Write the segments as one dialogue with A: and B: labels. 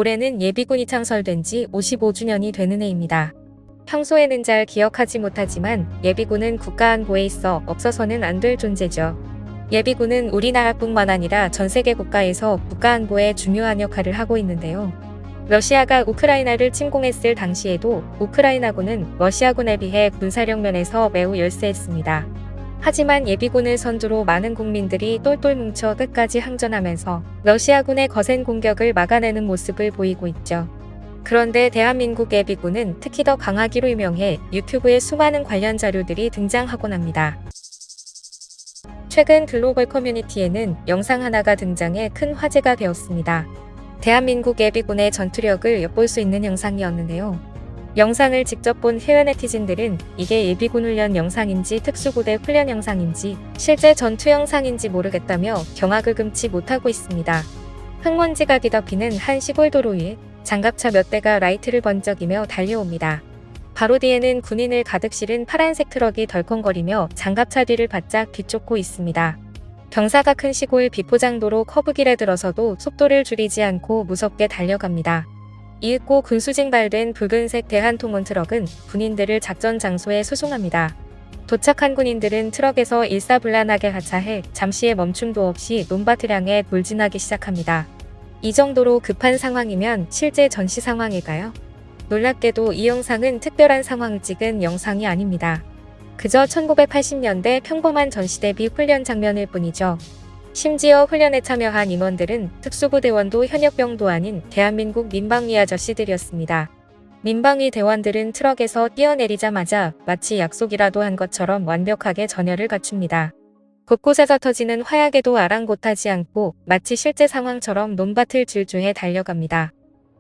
A: 올해는 예비군이 창설된 지 55주년이 되는 해입니다. 평소에는 잘 기억하지 못하지만 예비군은 국가안보에 있어 없어서는 안 될 존재죠. 예비군은 우리나라뿐만 아니라 전 세계 국가에서 국가안보에 중요한 역할을 하고 있는데요. 러시아가 우크라이나를 침공했을 당시에도 우크라이나군은 러시아군에 비해 군사력 면에서 매우 열세했습니다. 하지만 예비군을 선두로 많은 국민들이 똘똘 뭉쳐 끝까지 항전하면서 러시아군의 거센 공격을 막아내는 모습을 보이고 있죠. 그런데 대한민국 예비군은 특히 더 강하기로 유명해 유튜브에 수많은 관련 자료들이 등장하곤 합니다. 최근 글로벌 커뮤니티에는 영상 하나가 등장해 큰 화제가 되었습니다. 대한민국 예비군의 전투력을 엿볼 수 있는 영상이었는데요. 영상을 직접 본 해외 네티즌들은 이게 예비군 훈련 영상인지 특수부대 훈련 영상인지 실제 전투 영상인지 모르겠다며 경악을 금치 못하고 있습니다. 흙먼지가 뒤덮이는 한 시골 도로 위에 장갑차 몇 대가 라이트를 번쩍이며 달려옵니다. 바로 뒤에는 군인을 가득 실은 파란색 트럭이 덜컹거리며 장갑차 뒤를 바짝 뒤쫓고 있습니다. 경사가 큰 시골 비포장도로 커브길에 들어서도 속도를 줄이지 않고 무섭게 달려갑니다. 이윽고 군수징발된 붉은색 대한통운 트럭은 군인들을 작전 장소에 수송합니다. 도착한 군인들은 트럭에서 일사불란하게 하차해 잠시의 멈춤도 없이 논밭을 향해 돌진하기 시작합니다. 이 정도로 급한 상황이면 실제 전시 상황일까요? 놀랍게도 이 영상은 특별한 상황을 찍은 영상이 아닙니다. 그저 1980년대 평범한 전시대비 훈련 장면일 뿐이죠. 심지어 훈련에 참여한 임원들은 특수부대원도 현역병도 아닌 대한민국 민방위 아저씨들이었습니다. 민방위 대원들은 트럭에서 뛰어내리자마자 마치 약속이라도 한 것처럼 완벽하게 전열을 갖춥니다. 곳곳에서 터지는 화약에도 아랑곳하지 않고 마치 실제 상황처럼 논밭을 질주해 달려갑니다.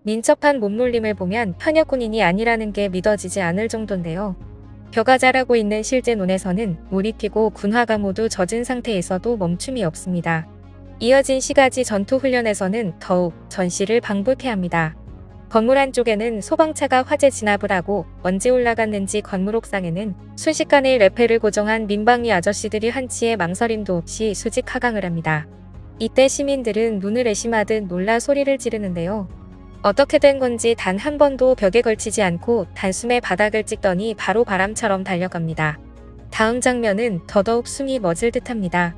A: 민첩한 몸놀림을 보면 현역 군인이 아니라는 게 믿어지지 않을 정도인데요. 벼가 자라고 있는 실제 논에서는 물이 튀고 군화가 모두 젖은 상태에서도 멈춤이 없습니다. 이어진 시가지 전투훈련에서는 더욱 전시를 방불케 합니다. 건물 안쪽에는 소방차가 화재 진압을 하고 언제 올라갔는지 건물 옥상에는 순식간에 레펠을 고정한 민방위 아저씨들이 한치의 망설임도 없이 수직 하강을 합니다. 이때 시민들은 눈을 의심하듯 놀라 소리를 지르는데요. 어떻게 된 건지 단 한 번도 벽에 걸치지 않고 단숨에 바닥을 찍더니 바로 바람처럼 달려갑니다. 다음 장면은 더더욱 숨이 멎을 듯합니다.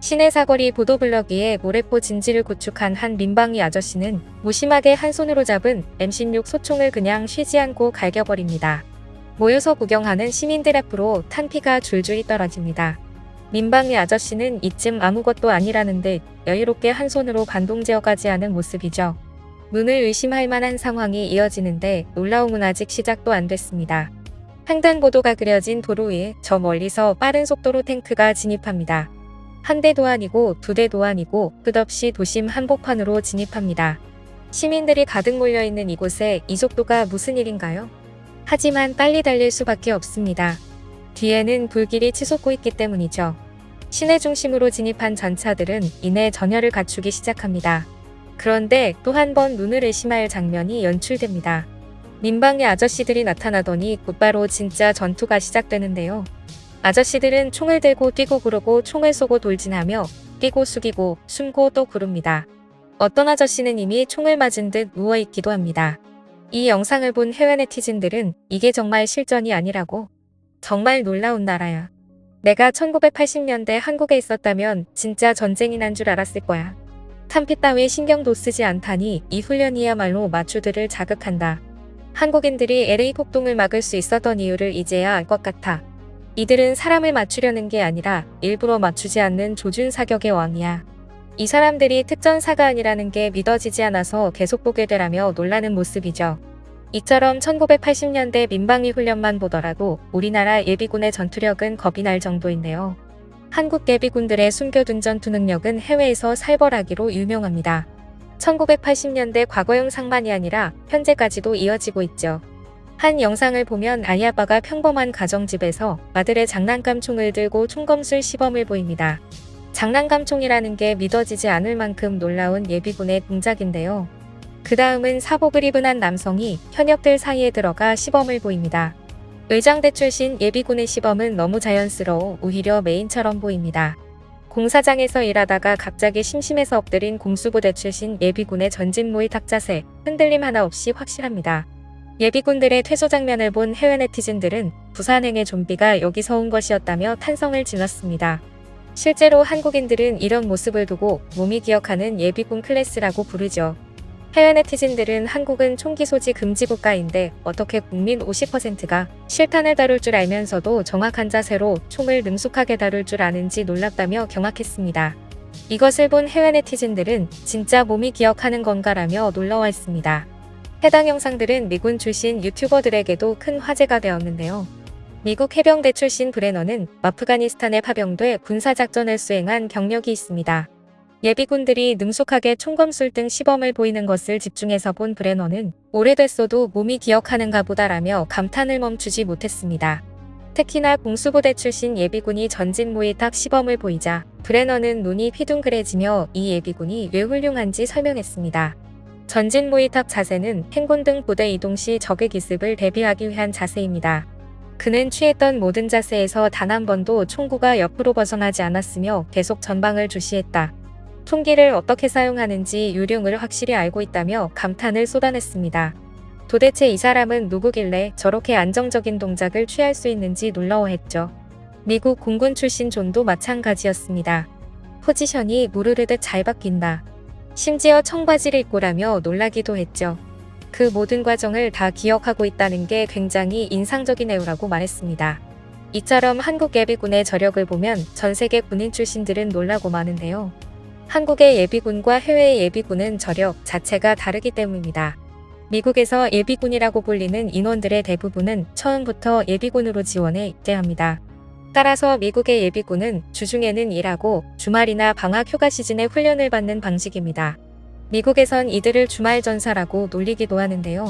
A: 시내 사거리 보도블럭 위에 모래포 진지를 구축한 한 민방위 아저씨는 무심하게 한 손으로 잡은 M16 소총을 그냥 쉬지 않고 갈겨버립니다. 모여서 구경하는 시민들 앞으로 탄피가 줄줄이 떨어집니다. 민방위 아저씨는 이쯤 아무것도 아니라는 듯 여유롭게 한 손으로 반동제어까지 하는 모습이죠. 눈을 의심할 만한 상황이 이어지는데 놀라움은 아직 시작도 안 됐습니다. 횡단보도가 그려진 도로 위에 저 멀리서 빠른 속도로 탱크가 진입합니다. 한 대도 아니고 두 대도 아니고 끝없이 도심 한복판으로 진입합니다. 시민들이 가득 몰려있는 이곳에 이 속도가 무슨 일인가요? 하지만 빨리 달릴 수밖에 없습니다. 뒤에는 불길이 치솟고 있기 때문이죠. 시내 중심으로 진입한 전차들은 이내 전열을 갖추기 시작합니다. 그런데 또 한 번 눈을 의심할 장면이 연출됩니다. 민방위 아저씨들이 나타나더니 곧바로 진짜 전투가 시작되는데요. 아저씨들은 총을 들고 뛰고 구르고 총을 쏘고 돌진하며 뛰고 숙이고 숨고 또 구릅니다. 어떤 아저씨는 이미 총을 맞은 듯 누워있기도 합니다. 이 영상을 본 해외 네티즌들은 이게 정말 실전이 아니라고? 정말 놀라운 나라야. 내가 1980년대 한국에 있었다면 진짜 전쟁이 난 줄 알았을 거야. 탄피 따위 신경도 쓰지 않다니 이 훈련이야말로 마추들을 자극한다. 한국인들이 LA 폭동을 막을 수 있었던 이유를 이제야 알 것 같아. 이들은 사람을 맞추려는 게 아니라 일부러 맞추지 않는 조준 사격의 왕이야. 이 사람들이 특전사가 아니라는 게 믿어지지 않아서 계속 보게 되라며 놀라는 모습이죠. 이처럼 1980년대 민방위 훈련만 보더라도 우리나라 예비군의 전투력은 겁이 날 정도인데요. 한국 예비군들의 숨겨둔 전투 능력은 해외에서 살벌하기로 유명합니다. 1980년대 과거 영상만이 아니라 현재까지도 이어지고 있죠. 한 영상을 보면 아이 아빠가 평범한 가정집에서 아들의 장난감 총을 들고 총검술 시범을 보입니다. 장난감 총이라는 게 믿어지지 않을 만큼 놀라운 예비군의 동작인데요. 그 다음은 사복을 입은 한 남성이 현역들 사이에 들어가 시범을 보입니다. 의장대 출신 예비군의 시범은 너무 자연스러워 오히려 메인처럼 보입니다. 공사장에서 일하다가 갑자기 심심해서 엎드린 공수부대 출신 예비군의 전진모의 탁자세, 흔들림 하나 없이 확실합니다. 예비군들의 퇴소 장면을 본 해외 네티즌들은 부산행의 좀비가 여기서 온 것이었다며 탄성을 질렀습니다. 실제로 한국인들은 이런 모습을 두고 몸이 기억하는 예비군 클래스라고 부르죠. 해외 네티즌들은 한국은 총기 소지 금지 국가인데 어떻게 국민 50%가 실탄을 다룰 줄 알면서도 정확한 자세로 총을 능숙하게 다룰 줄 아는지 놀랍다며 경악했습니다. 이것을 본 해외 네티즌들은 진짜 몸이 기억하는 건가라며 놀라워했습니다. 해당 영상들은 미군 출신 유튜버들에게도 큰 화제가 되었는데요. 미국 해병대 출신 브레너는 아프가니스탄에 파병돼 군사작전을 수행한 경력이 있습니다. 예비군들이 능숙하게 총검술 등 시범을 보이는 것을 집중해서 본 브레너는 오래됐어도 몸이 기억하는가 보다라며 감탄을 멈추지 못했습니다. 특히나 공수부대 출신 예비군이 전진 모의탁 시범을 보이자 브레너는 눈이 휘둥그레지며 이 예비군이 왜 훌륭한지 설명했습니다. 전진 모의탁 자세는 행군 등 부대 이동 시 적의 기습을 대비하기 위한 자세입니다. 그는 취했던 모든 자세에서 단 한 번도 총구가 옆으로 벗어나지 않았으며 계속 전방을 주시했다. 총기를 어떻게 사용하는지 요령을 확실히 알고 있다며 감탄을 쏟아냈습니다. 도대체 이 사람은 누구길래 저렇게 안정적인 동작을 취할 수 있는지 놀라워했죠. 미국 공군 출신 존도 마찬가지였습니다. 포지션이 무르르듯 잘 바뀐다. 심지어 청바지를 입고라며 놀라기도 했죠. 그 모든 과정을 다 기억하고 있다는 게 굉장히 인상적이네요라고 말했습니다. 이처럼 한국 예비군의 저력을 보면 전 세계 군인 출신들은 놀라고 마는데요. 한국의 예비군과 해외의 예비군은 저력 자체가 다르기 때문입니다. 미국에서 예비군이라고 불리는 인원들의 대부분은 처음부터 예비군으로 지원해 입대합니다. 따라서 미국의 예비군은 주중에는 일하고 주말이나 방학 휴가 시즌에 훈련을 받는 방식입니다. 미국에선 이들을 주말 전사라고 놀리기도 하는데요.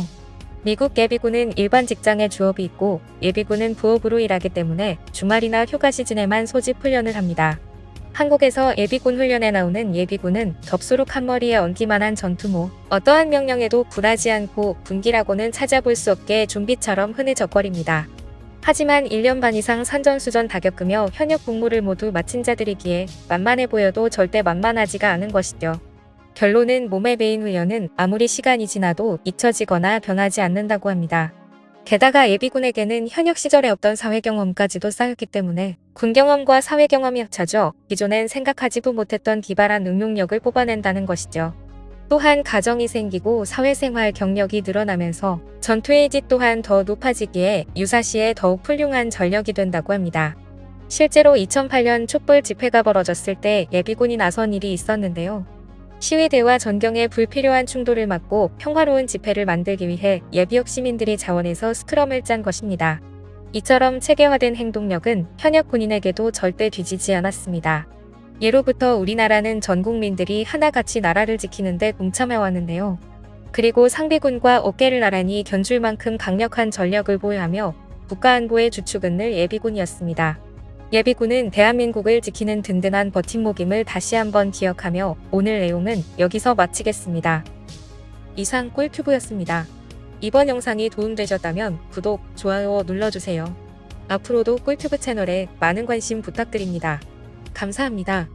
A: 미국 예비군은 일반 직장에 주업이 있고 예비군은 부업으로 일하기 때문에 주말이나 휴가 시즌에만 소집 훈련을 합니다. 한국에서 예비군 훈련에 나오는 예비군은 덥수룩 한 머리에 얹기만 한 전투모, 어떠한 명령에도 굴하지 않고 군기라고는 찾아볼 수 없게 좀비처럼 흐느적거립니다. 하지만 1년 반 이상 산전수전 다 겪으며 현역 복무를 모두 마친 자들이기에 만만해 보여도 절대 만만하지가 않은 것이죠. 결론은 몸에 배인 훈련은 아무리 시간이 지나도 잊혀지거나 변하지 않는다고 합니다. 게다가 예비군에게는 현역 시절에 없던 사회 경험까지도 쌓였기 때문에 군 경험과 사회 경험이 합쳐져 기존엔 생각하지도 못했던 기발한 응용력을 뽑아낸다는 것이죠. 또한 가정이 생기고 사회생활 경력이 늘어나면서 전투의 질 또한 더 높아지기에 유사시에 더욱 훌륭한 전력이 된다고 합니다. 실제로 2008년 촛불 집회가 벌어졌을 때 예비군이 나선 일이 있었는데요. 시위대와 전경의 불필요한 충돌을 막고 평화로운 집회를 만들기 위해 예비역 시민들이 자원해서 스크럼을 짠 것입니다. 이처럼 체계화된 행동력은 현역 군인에게도 절대 뒤지지 않았습니다. 예로부터 우리나라는 전 국민들이 하나같이 나라를 지키는데 동참해왔는데요. 그리고 상비군과 어깨를 나란히 견줄 만큼 강력한 전력을 보유하며 국가안보의 주축은 늘 예비군이었습니다. 예비군은 대한민국을 지키는 든든한 버팀목임을 다시 한번 기억하며 오늘 내용은 여기서 마치겠습니다. 이상 꿀튜브였습니다. 이번 영상이 도움되셨다면 구독, 좋아요 눌러주세요. 앞으로도 꿀튜브 채널에 많은 관심 부탁드립니다. 감사합니다.